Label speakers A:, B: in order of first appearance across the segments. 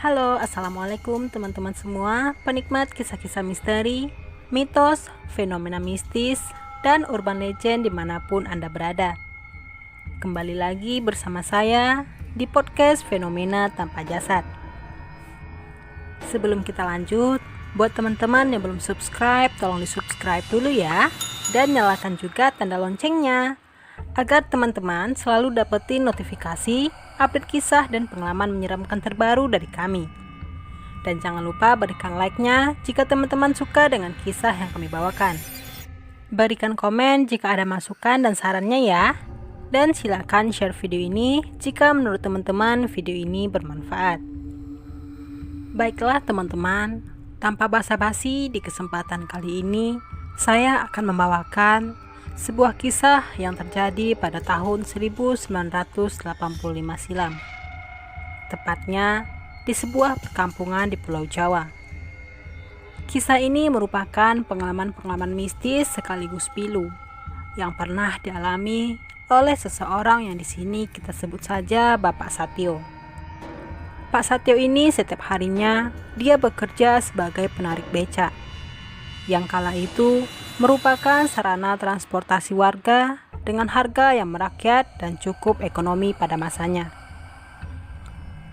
A: Halo, assalamualaikum teman-teman semua, penikmat kisah-kisah misteri, mitos, fenomena mistis, dan urban legend dimanapun Anda berada. Kembali lagi bersama saya di podcast Fenomena Tanpa Jasad. Sebelum kita lanjut, buat teman-teman yang belum subscribe, tolong di-subscribe dulu ya, dan nyalakan juga tanda loncengnya, agar teman-teman selalu dapetin notifikasi update kisah dan pengalaman menyeramkan terbaru dari kami. Dan jangan lupa berikan like-nya jika teman-teman suka dengan kisah yang kami bawakan. Berikan komen jika ada masukan dan sarannya ya. Dan silakan share video ini jika menurut teman-teman video ini bermanfaat. Baiklah teman-teman, tanpa basa-basi di kesempatan kali ini, saya akan membawakan sebuah kisah yang terjadi pada tahun 1985 silam. Tepatnya di sebuah perkampungan di Pulau Jawa. Kisah ini merupakan pengalaman-pengalaman mistis sekaligus pilu yang pernah dialami oleh seseorang yang di sini kita sebut saja Bapak Satyo. Pak Satyo ini setiap harinya dia bekerja sebagai penarik becak, yang kala itu merupakan sarana transportasi warga dengan harga yang merakyat dan cukup ekonomi pada masanya.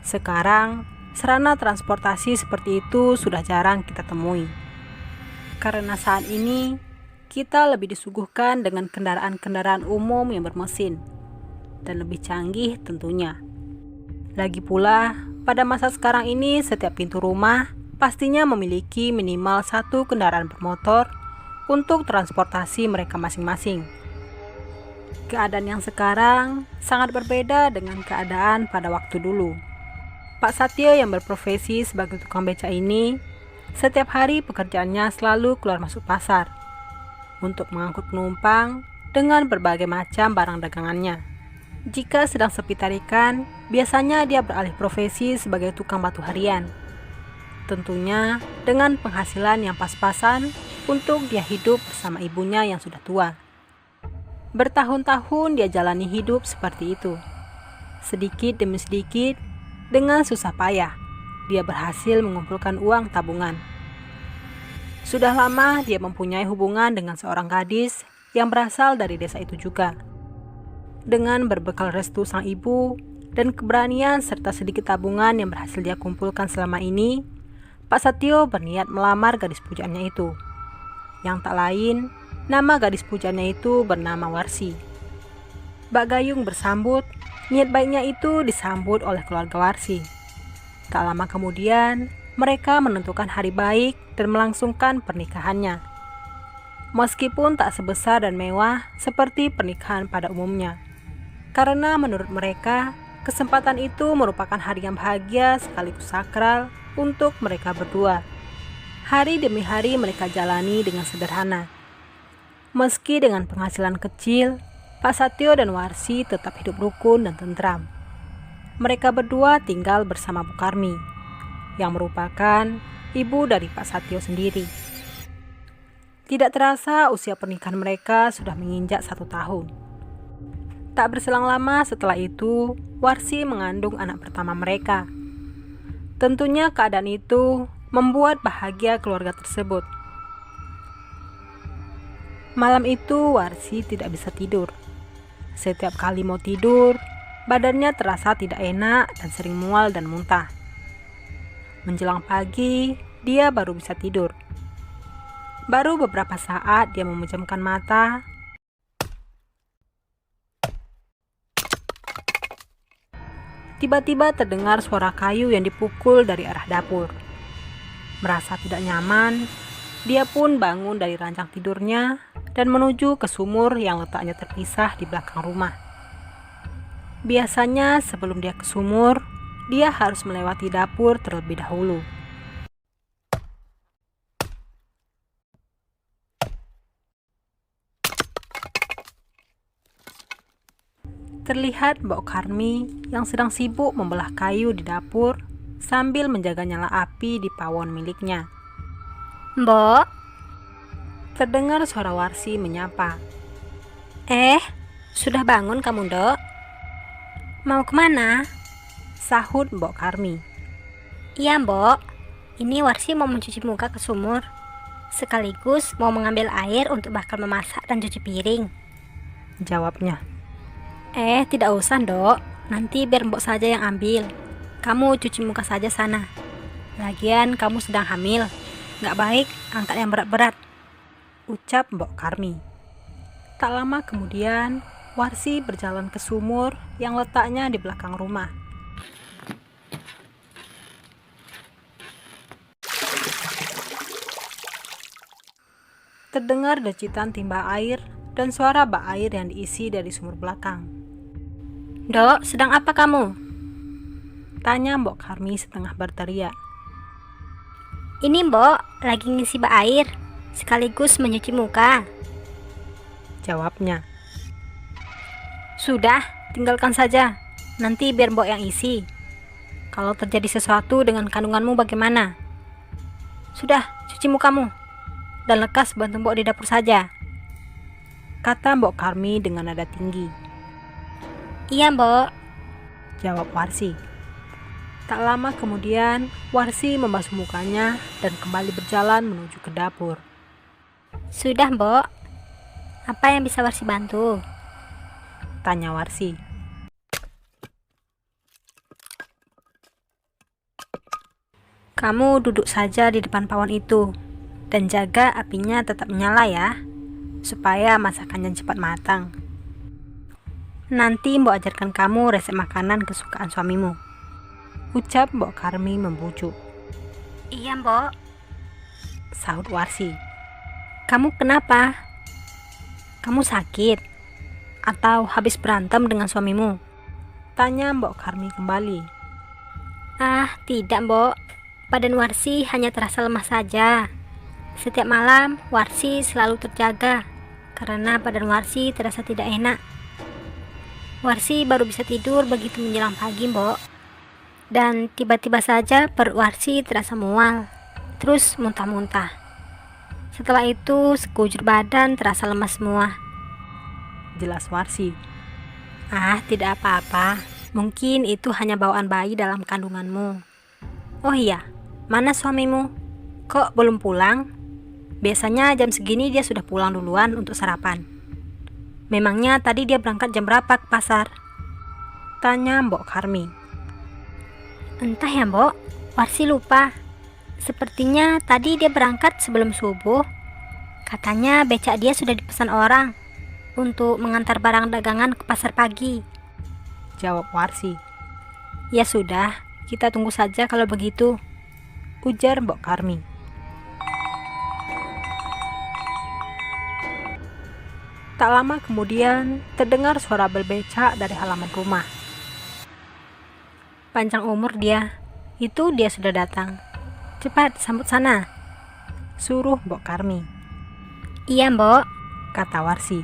A: Sekarang, sarana transportasi seperti itu sudah jarang kita temui. Karena saat ini, kita lebih disuguhkan dengan kendaraan-kendaraan umum yang bermesin dan lebih canggih tentunya. Lagi pula, pada masa sekarang ini setiap pintu rumah pastinya memiliki minimal satu kendaraan bermotor untuk transportasi mereka masing-masing. Keadaan yang sekarang sangat berbeda dengan keadaan pada waktu dulu. Pak Satyo yang berprofesi sebagai tukang beca ini, setiap hari pekerjaannya selalu keluar masuk pasar untuk mengangkut penumpang dengan berbagai macam barang dagangannya. Jika sedang sepi tarikan, biasanya dia beralih profesi sebagai tukang batu harian. Tentunya dengan penghasilan yang pas-pasan untuk dia hidup bersama ibunya yang sudah tua. Bertahun-tahun dia jalani hidup seperti itu. Sedikit demi sedikit, dengan susah payah, dia berhasil mengumpulkan uang tabungan. Sudah lama dia mempunyai hubungan dengan seorang gadis yang berasal dari desa itu juga. Dengan berbekal restu sang ibu dan keberanian serta sedikit tabungan yang berhasil dia kumpulkan selama ini, Pak Satyo berniat melamar gadis pujaannya itu. Yang tak lain, nama gadis pujaannya itu bernama Warsi. Mbak Gayung bersambut, niat baiknya itu disambut oleh keluarga Warsi. Tak lama kemudian, mereka menentukan hari baik dan melangsungkan pernikahannya. Meskipun tak sebesar dan mewah seperti pernikahan pada umumnya. Karena menurut mereka, kesempatan itu merupakan hari yang bahagia sekaligus sakral untuk mereka berdua. Hari demi hari mereka jalani dengan sederhana. Meski dengan penghasilan kecil, Pak Satyo dan Warsi tetap hidup rukun dan tentram. Mereka berdua tinggal bersama Bu Karmi, yang merupakan ibu dari Pak Satyo sendiri. Tidak terasa usia pernikahan mereka sudah menginjak 1 tahun. Tak berselang lama setelah itu, Warsi mengandung anak pertama mereka. Tentunya keadaan itu membuat bahagia keluarga tersebut. Malam itu Warsi tidak bisa tidur. Setiap kali mau tidur, badannya terasa tidak enak dan sering mual dan muntah. Menjelang pagi, dia baru bisa tidur. Baru beberapa saat dia memejamkan mata, tiba-tiba terdengar suara kayu yang dipukul dari arah dapur. Merasa tidak nyaman, dia pun bangun dari ranjang tidurnya dan menuju ke sumur yang letaknya terpisah di belakang rumah. Biasanya sebelum dia ke sumur, dia harus melewati dapur terlebih dahulu. Terlihat Mbok Karmi yang sedang sibuk membelah kayu di dapur sambil menjaga nyala api di pawon miliknya.
B: Mbok,
A: Terdengar suara Warsi menyapa.
B: sudah bangun kamu, Dok? Mau kemana?
A: Sahut Mbok Karmi.
B: Iya, Mbok. Ini Warsi mau mencuci muka ke sumur. Sekaligus mau mengambil air untuk bakal memasak dan cuci piring.
A: Jawabnya.
B: Tidak usah, Dok. Nanti biar Mbok saja yang ambil. Kamu cuci muka saja sana. Lagian kamu sedang hamil. Nggak baik angkat yang berat-berat.
A: Ucap Mbok Karmi. Tak lama kemudian, Warsi berjalan ke sumur yang letaknya di belakang rumah. Terdengar decitan timba air dan suara bak air yang diisi dari sumur belakang.
B: Dok, sedang apa kamu?
A: Tanya Mbok Karmi setengah berteriak.
B: Ini Mbok, lagi ngisi bak air, sekaligus menyuci muka.
A: Jawabnya.
B: Sudah, tinggalkan saja. Nanti biar Mbok yang isi. Kalau terjadi sesuatu dengan kandunganmu bagaimana? Sudah, cuci mukamu. Dan lekas bantu Mbok di dapur saja.
A: Kata Mbok Karmi dengan nada tinggi.
B: Iya, Mbok.
A: Jawab Warsi. Tak lama kemudian, Warsi membasuh mukanya dan kembali berjalan menuju ke dapur.
B: Sudah, Mbok. Apa yang bisa Warsi bantu?
A: Tanya Warsi. Kamu duduk saja di depan pawon itu dan jaga apinya tetap menyala ya, supaya masakannya cepat matang. Nanti Mbok ajarkan kamu resep makanan kesukaan suamimu. Ucap Mbok Karmi membujuk.
B: Iya, Mbok.
A: Sahut Warsi. Kamu kenapa? Kamu sakit? Atau habis berantem dengan suamimu? Tanya Mbok Karmi kembali.
B: Tidak, Mbok. Badan Warsi hanya terasa lemah saja. Setiap malam, Warsi selalu terjaga karena badan Warsi terasa tidak enak. Warsi baru bisa tidur begitu menjelang pagi, Mbok. Dan tiba-tiba saja perut Warsi terasa mual, terus muntah-muntah. Setelah itu, sekujur badan terasa lemas semua.
A: Jelas Warsi. Tidak apa-apa. Mungkin itu hanya bawaan bayi dalam kandunganmu. Oh iya, mana suamimu? Kok belum pulang? Biasanya jam segini dia sudah pulang duluan untuk sarapan. Memangnya tadi dia berangkat jam berapa ke pasar? Tanya Mbok Karmi.
B: Entah ya, Mbok. Warsi lupa. Sepertinya tadi dia berangkat sebelum subuh. Katanya becak dia sudah dipesan orang untuk mengantar barang dagangan ke pasar pagi.
A: Jawab Warsi. Ya sudah, kita tunggu saja kalau begitu. Ujar Mbok Karmi. Tak lama kemudian, terdengar suara berbecak dari halaman rumah. Panjang umur dia, itu dia sudah datang. Cepat, sambut sana, suruh Mbok Karmi.
B: Iya, Mbok,
A: kata Warsi.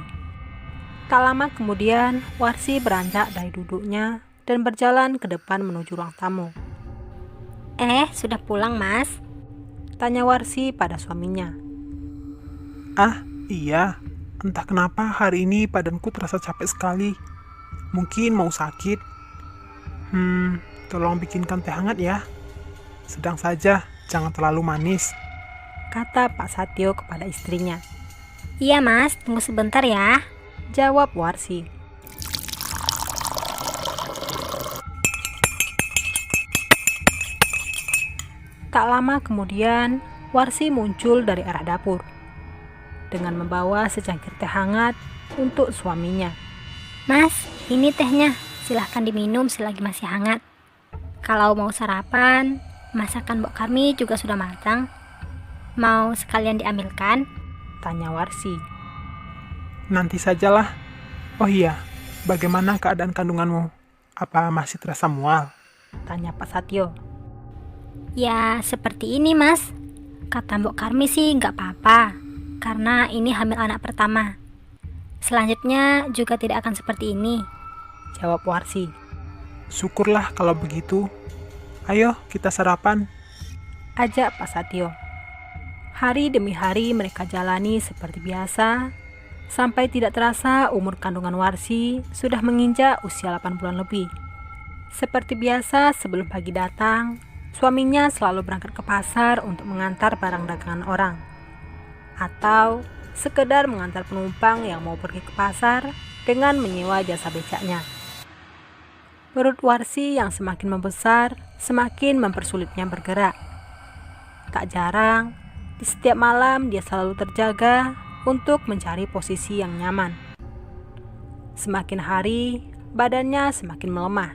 A: Tak lama kemudian, Warsi beranjak dari duduknya dan berjalan ke depan menuju ruang tamu.
B: Sudah pulang, Mas?
A: Tanya Warsi pada suaminya.
C: Iya. Entah kenapa hari ini badanku terasa capek sekali. Mungkin mau sakit. Tolong bikinkan teh hangat ya. Sedang saja, jangan terlalu manis.
A: Kata Pak Satyo kepada istrinya.
B: Iya, Mas, tunggu sebentar ya.
A: Jawab Warsi. Tak lama kemudian, Warsi muncul dari arah dapur dengan membawa secangkir teh hangat untuk suaminya.
B: Mas, ini tehnya. Silahkan diminum selagi masih hangat. Kalau mau sarapan, masakan Mbok Karmi juga sudah matang. Mau sekalian diambilkan?
A: Tanya Warsi.
C: Nanti sajalah. Oh iya, bagaimana keadaan kandunganmu? Apa masih terasa mual?
A: Tanya Pak Satyo.
B: Ya, seperti ini, Mas. Kata Mbok Karmi sih nggak apa-apa, karena ini hamil anak pertama. Selanjutnya juga tidak akan seperti ini.
A: Jawab Warsi.
C: Syukurlah kalau begitu. Ayo kita sarapan.
A: Ajak Pak Satyo. Hari demi hari mereka jalani seperti biasa, sampai tidak terasa umur kandungan Warsi sudah menginjak usia 8 bulan lebih. Seperti biasa sebelum pagi datang, Suaminya selalu berangkat ke pasar untuk mengantar barang dagangan orang, atau sekedar mengantar penumpang yang mau pergi ke pasar dengan menyewa jasa becaknya. Perut Warsi yang semakin membesar semakin mempersulitnya bergerak. Tak jarang, di setiap malam dia selalu terjaga untuk mencari posisi yang nyaman. Semakin hari, badannya semakin melemah.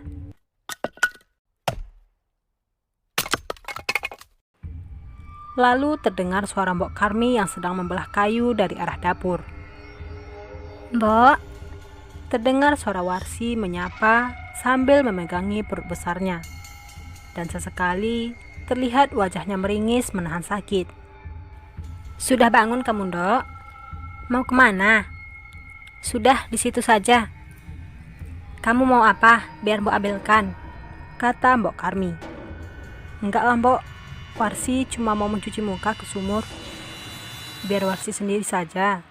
A: Lalu terdengar suara Mbok Karmi yang sedang membelah kayu dari arah dapur.
B: Mbok,
A: Terdengar suara Warsi menyapa sambil memegangi perut besarnya. Dan sesekali terlihat wajahnya meringis menahan sakit.
B: sudah bangun kamu, Ndok? Mau kemana? Sudah di situ saja. Kamu mau apa? Biar Mbok ambilkan.
A: Kata Mbok Karmi. Enggak lah Mbok, Warsi cuma mau mencuci muka ke sumur. Biar Warsi sendiri saja.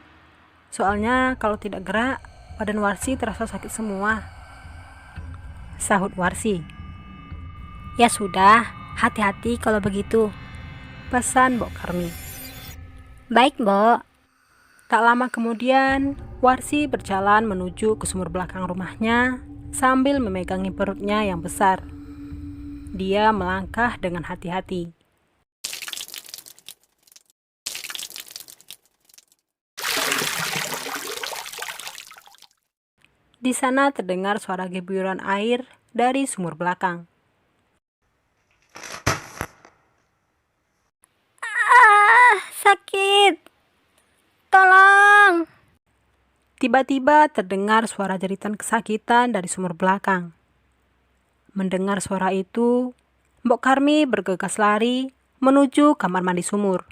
A: Soalnya kalau tidak gerak, badan Warsi terasa sakit semua. Sahut Warsi.
B: Ya sudah, hati-hati kalau begitu.
A: Pesan Mbok Karmi.
B: Baik, Mbok.
A: Tak lama kemudian, Warsi berjalan menuju ke sumur belakang rumahnya sambil memegangi perutnya yang besar. Dia melangkah dengan hati-hati. Di sana terdengar suara gebuyuran air dari sumur belakang.
B: Sakit. Tolong.
A: Tiba-tiba terdengar suara jeritan kesakitan dari sumur belakang. Mendengar suara itu, Mbok Karmi bergegas lari menuju kamar mandi sumur.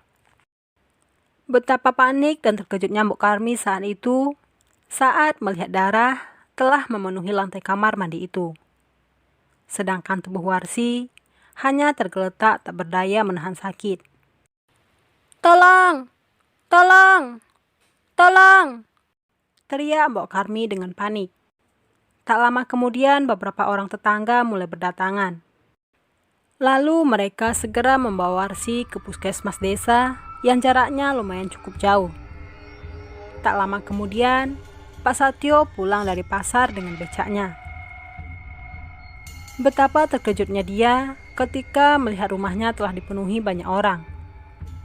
A: Betapa panik dan terkejutnya Mbok Karmi saat itu saat melihat darah telah memenuhi lantai kamar mandi itu. Sedangkan tubuh Warsi hanya tergeletak tak berdaya menahan sakit.
B: Tolong. Tolong. Tolong.
A: Teriak Mbok Karmi dengan panik. Tak lama kemudian beberapa orang tetangga mulai berdatangan. Lalu mereka segera membawa Warsi ke puskesmas desa yang jaraknya lumayan cukup jauh. Tak lama kemudian, Pak Satyo pulang dari pasar dengan becaknya. Betapa terkejutnya dia ketika melihat rumahnya telah dipenuhi banyak orang.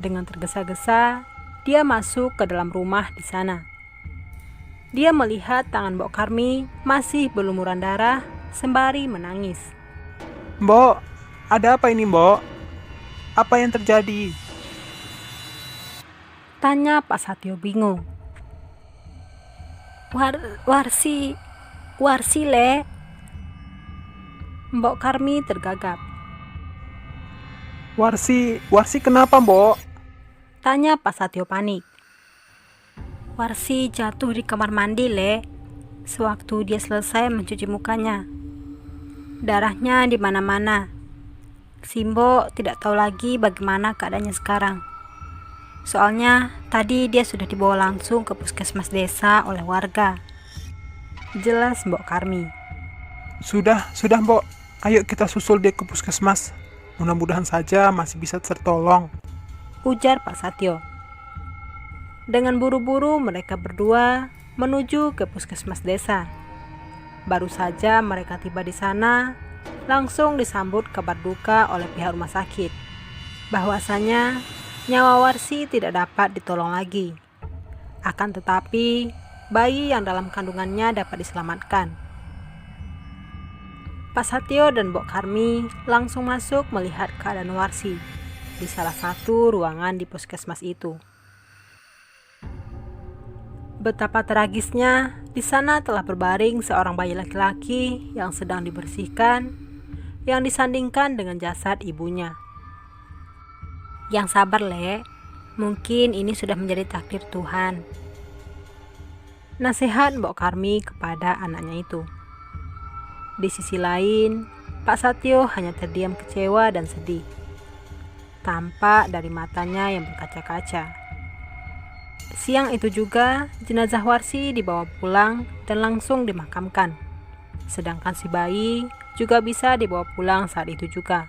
A: Dengan tergesa-gesa, dia masuk ke dalam rumah di sana. Dia melihat tangan Mbok Karmi masih berlumuran darah sembari menangis.
C: Mbok, ada apa ini Mbok? Apa yang terjadi?
A: Tanya Pak Satyo bingung.
B: Warsi le.
A: Mbok Karmi tergagap.
C: Warsi kenapa Mbok?
A: Tanya Pak Satyo panik.
B: Warsi jatuh di kamar mandi le. Sewaktu dia selesai mencuci mukanya. Darahnya di mana-mana. Simbo tidak tahu lagi bagaimana keadaannya sekarang. Soalnya tadi dia sudah dibawa langsung ke puskesmas desa oleh warga.
A: Jelas Mbok Karmi.
C: Sudah Mbok. Ayo kita susul dia ke puskesmas. Mudah-mudahan saja masih bisa tertolong.
A: Ujar Pak Satyo. Dengan buru-buru mereka berdua menuju ke puskesmas desa. Baru saja mereka tiba di sana, langsung disambut kabar duka oleh pihak rumah sakit. Bahwasanya nyawa Warsi tidak dapat ditolong lagi. Akan tetapi, bayi yang dalam kandungannya dapat diselamatkan. Pak Satyo dan Mbok Karmi langsung masuk melihat keadaan Warsi di salah satu ruangan di puskesmas itu. Betapa tragisnya, di sana telah berbaring seorang bayi laki-laki yang sedang dibersihkan, yang disandingkan dengan jasad ibunya.
B: Yang sabar le. Mungkin ini sudah menjadi takdir Tuhan.
A: Nasihat Mbok Karmi kepada anaknya itu. Di sisi lain, Pak Satyo hanya terdiam kecewa dan sedih. Tampak dari matanya yang berkaca-kaca. Siang itu juga, jenazah Warsi dibawa pulang dan langsung dimakamkan. Sedangkan si bayi juga bisa dibawa pulang saat itu juga.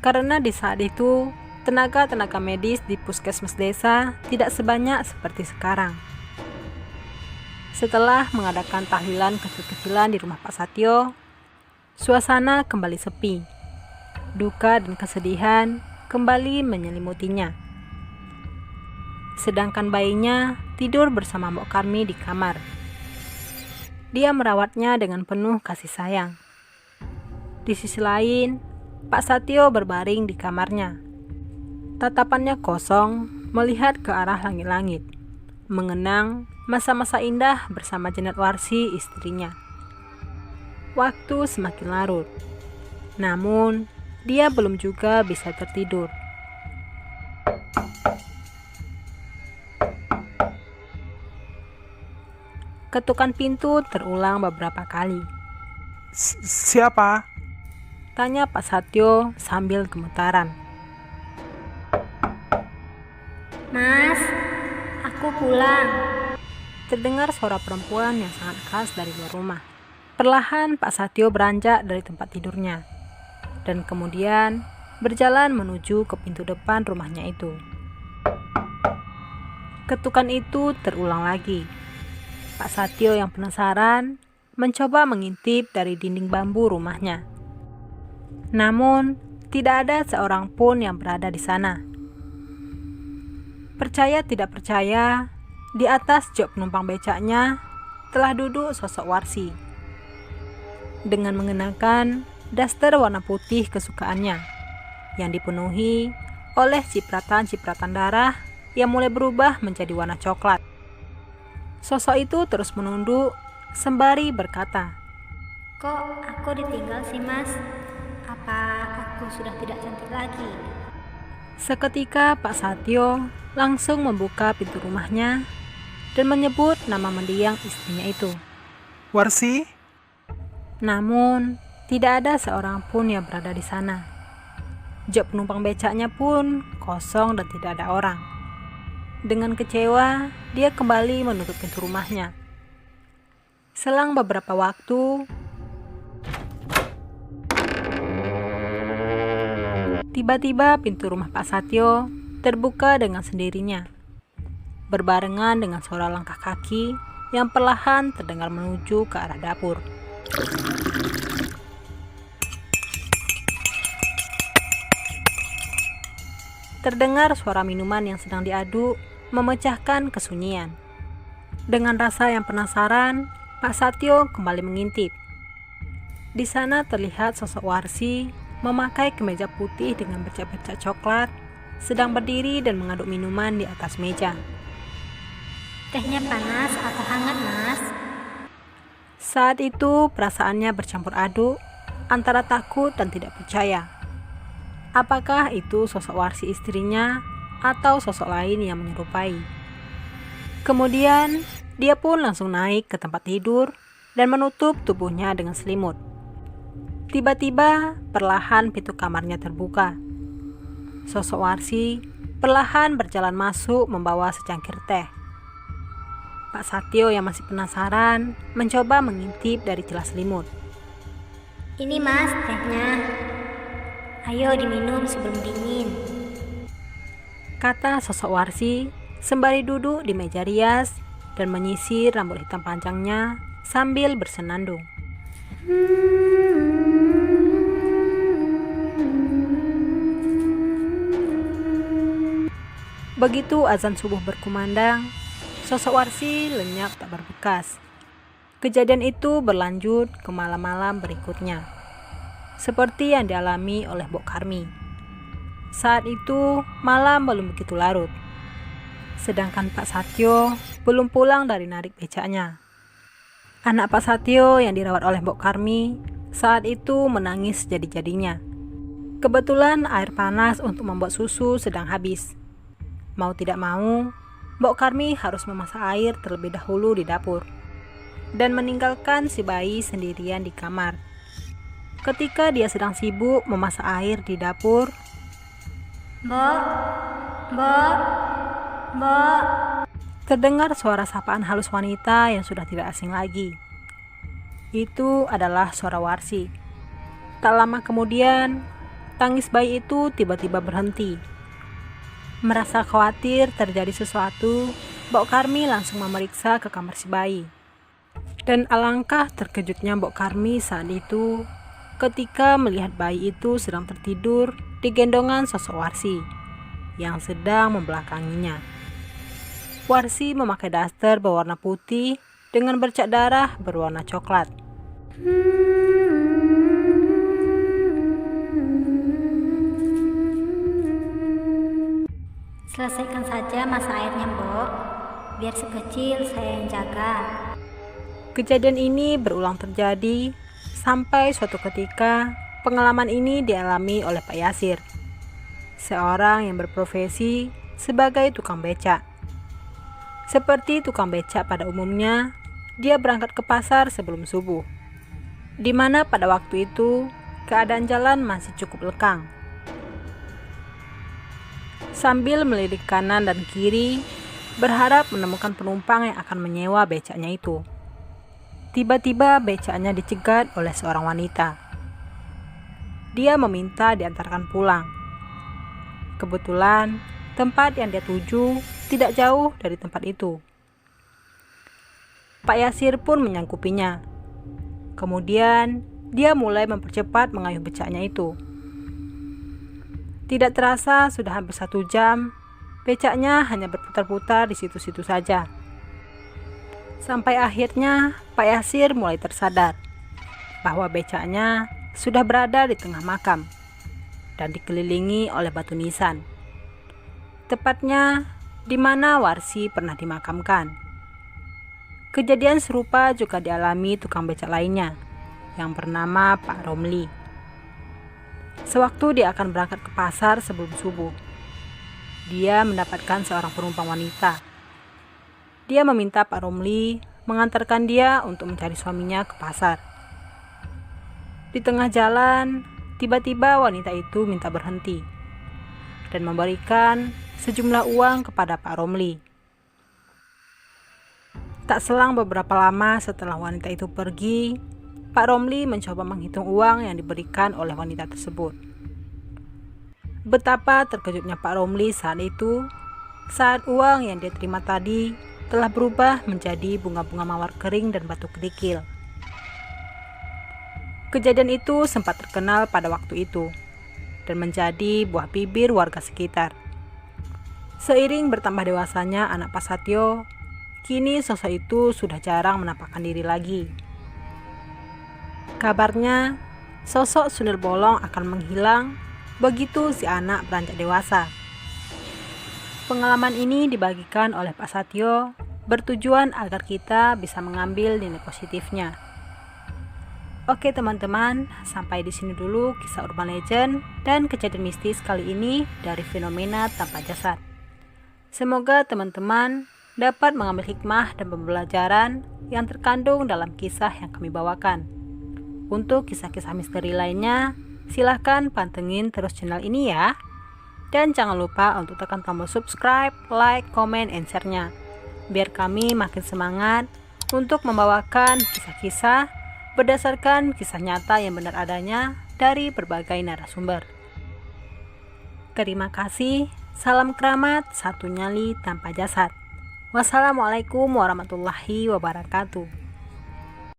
A: Karena di saat itu, tenaga-tenaga medis di puskesmas desa tidak sebanyak seperti sekarang. Setelah mengadakan tahlilan kecil-kecilan di rumah Pak Satyo, suasana kembali sepi. Duka dan kesedihan kembali menyelimutinya. Sedangkan bayinya tidur bersama Mbok Karmi di kamar. Dia merawatnya dengan penuh kasih sayang. Di sisi lain, Pak Satyo berbaring di kamarnya. Tatapannya kosong, melihat ke arah langit-langit, mengenang masa-masa indah bersama Jenet Warsi, istrinya. Waktu semakin larut, namun dia belum juga bisa tertidur. Ketukan pintu terulang beberapa kali.
C: Siapa?
A: Tanya Pak Satyo sambil gemetaran.
B: Mas, aku pulang.
A: Terdengar suara perempuan yang sangat khas dari luar rumah. Perlahan Pak Satyo beranjak dari tempat tidurnya dan kemudian berjalan menuju ke pintu depan rumahnya itu. Ketukan itu terulang lagi. Pak Satyo yang penasaran mencoba mengintip dari dinding bambu rumahnya. Namun, tidak ada seorang pun yang berada di sana. Percaya tidak percaya, di atas jok penumpang becaknya telah duduk sosok Warsi. Dengan mengenakan daster warna putih kesukaannya, yang dipenuhi oleh cipratan-cipratan darah yang mulai berubah menjadi warna coklat. Sosok itu terus menunduk sembari berkata,
B: Kok aku ditinggal sih mas? Apa aku sudah tidak cantik lagi?
A: Seketika Pak Satyo langsung membuka pintu rumahnya dan menyebut nama mendiang istrinya itu.
C: Warsi?
A: Namun, tidak ada seorang pun yang berada di sana. Jok penumpang becaknya pun kosong dan tidak ada orang. Dengan kecewa, dia kembali menutup pintu rumahnya. Selang beberapa waktu, tiba-tiba pintu rumah Pak Satyo terbuka dengan sendirinya, berbarengan dengan suara langkah kaki yang perlahan terdengar menuju ke arah dapur. Terdengar suara minuman yang sedang diaduk memecahkan kesunyian. Dengan rasa yang penasaran, Pak Satyo kembali mengintip. Di sana terlihat sosok Warsi memakai kemeja putih dengan bercak-bercak coklat, sedang berdiri dan mengaduk minuman di atas meja.
B: Tehnya panas atau hangat mas?
A: Saat itu perasaannya bercampur aduk antara takut dan tidak percaya. Apakah itu sosok Warsi istrinya atau sosok lain yang menyerupai? Kemudian dia pun langsung naik ke tempat tidur dan menutup tubuhnya dengan selimut. Tiba-tiba perlahan pintu kamarnya terbuka. Sosok Warsi perlahan berjalan masuk membawa secangkir teh. Pak Satyo yang masih penasaran mencoba mengintip dari celah selimut.
B: Ini mas tehnya. Ayo diminum sebelum dingin.
A: Kata sosok Warsi sembari duduk di meja rias dan menyisir rambut hitam panjangnya sambil bersenandung. Begitu azan subuh berkumandang, sosok Warsi lenyap tak berbekas. Kejadian itu berlanjut ke malam-malam berikutnya, seperti yang dialami oleh Mbok Karmi. Saat itu malam belum begitu larut, sedangkan Pak Satyo belum pulang dari narik becaknya. Anak Pak Satyo yang dirawat oleh Mbok Karmi saat itu menangis jadi-jadinya. Kebetulan air panas untuk membuat susu sedang habis. Mau tidak mau, Mbok Karmi harus memasak air terlebih dahulu di dapur dan meninggalkan si bayi sendirian di kamar. Ketika dia sedang sibuk memasak air di dapur,
B: Mbok,
A: terdengar suara sapaan halus wanita yang sudah tidak asing lagi. Itu adalah suara Warsi. Tak lama kemudian, Tangis bayi itu tiba-tiba berhenti. Merasa khawatir terjadi sesuatu, Mbok Karmi langsung memeriksa ke kamar si bayi. Dan alangkah terkejutnya Mbok Karmi saat itu ketika melihat bayi itu sedang tertidur di gendongan sosok Warsi yang sedang membelakanginya. Warsi memakai daster berwarna putih dengan bercak darah berwarna coklat.
B: Selesaikan saja masa airnya, Mbok. Biar si kecil saya yang jaga.
A: Kejadian ini berulang terjadi sampai suatu ketika pengalaman ini dialami oleh Pak Yasir, seorang yang berprofesi sebagai tukang becak. Seperti tukang becak pada umumnya, dia berangkat ke pasar sebelum subuh, di mana pada waktu itu keadaan jalan masih cukup lekang. Sambil melirik kanan dan kiri, berharap menemukan penumpang yang akan menyewa becaknya itu. Tiba-tiba becaknya dicegat oleh seorang wanita. Dia meminta diantarkan pulang. Kebetulan, tempat yang dia tuju tidak jauh dari tempat itu. Pak Yasir pun menyangkupinya. Kemudian, dia mulai mempercepat mengayuh becaknya itu. Tidak terasa sudah hampir 1 jam, becaknya hanya berputar-putar di situ-situ saja. Sampai akhirnya Pak Yasir mulai tersadar bahwa becaknya sudah berada di tengah makam dan dikelilingi oleh batu nisan. Tepatnya di mana Warsi pernah dimakamkan. Kejadian serupa juga dialami tukang becak lainnya yang bernama Pak Romli. Sewaktu dia akan berangkat ke pasar sebelum subuh, dia mendapatkan seorang penumpang wanita. Dia meminta Pak Romli mengantarkan dia untuk mencari suaminya ke pasar. Di tengah jalan, tiba-tiba wanita itu minta berhenti dan memberikan sejumlah uang kepada Pak Romli. Tak selang beberapa lama setelah wanita itu pergi, Pak Romli mencoba menghitung uang yang diberikan oleh wanita tersebut. Betapa terkejutnya Pak Romli saat itu, saat uang yang dia terima tadi telah berubah menjadi bunga-bunga mawar kering dan batu kerikil. Kejadian itu sempat terkenal pada waktu itu dan menjadi buah bibir warga sekitar. Seiring bertambah dewasanya anak Pak Satyo, kini sosok itu sudah jarang menampakkan diri lagi. Kabarnya, sosok sundel bolong akan menghilang begitu si anak beranjak dewasa. Pengalaman ini dibagikan oleh Pak Satyo bertujuan agar kita bisa mengambil nilai positifnya. Oke teman-teman, sampai di sini dulu kisah urban legend dan kejadian mistis kali ini dari fenomena tanpa jasad. Semoga teman-teman dapat mengambil hikmah dan pembelajaran yang terkandung dalam kisah yang kami bawakan. Untuk kisah-kisah misteri lainnya, silahkan pantengin terus channel ini ya. Dan jangan lupa untuk tekan tombol subscribe, like, comment, and share-nya. Biar kami makin semangat untuk membawakan kisah-kisah berdasarkan kisah nyata yang benar adanya dari berbagai narasumber. Terima kasih, salam keramat, satu nyali tanpa jasad. Wassalamualaikum warahmatullahi wabarakatuh.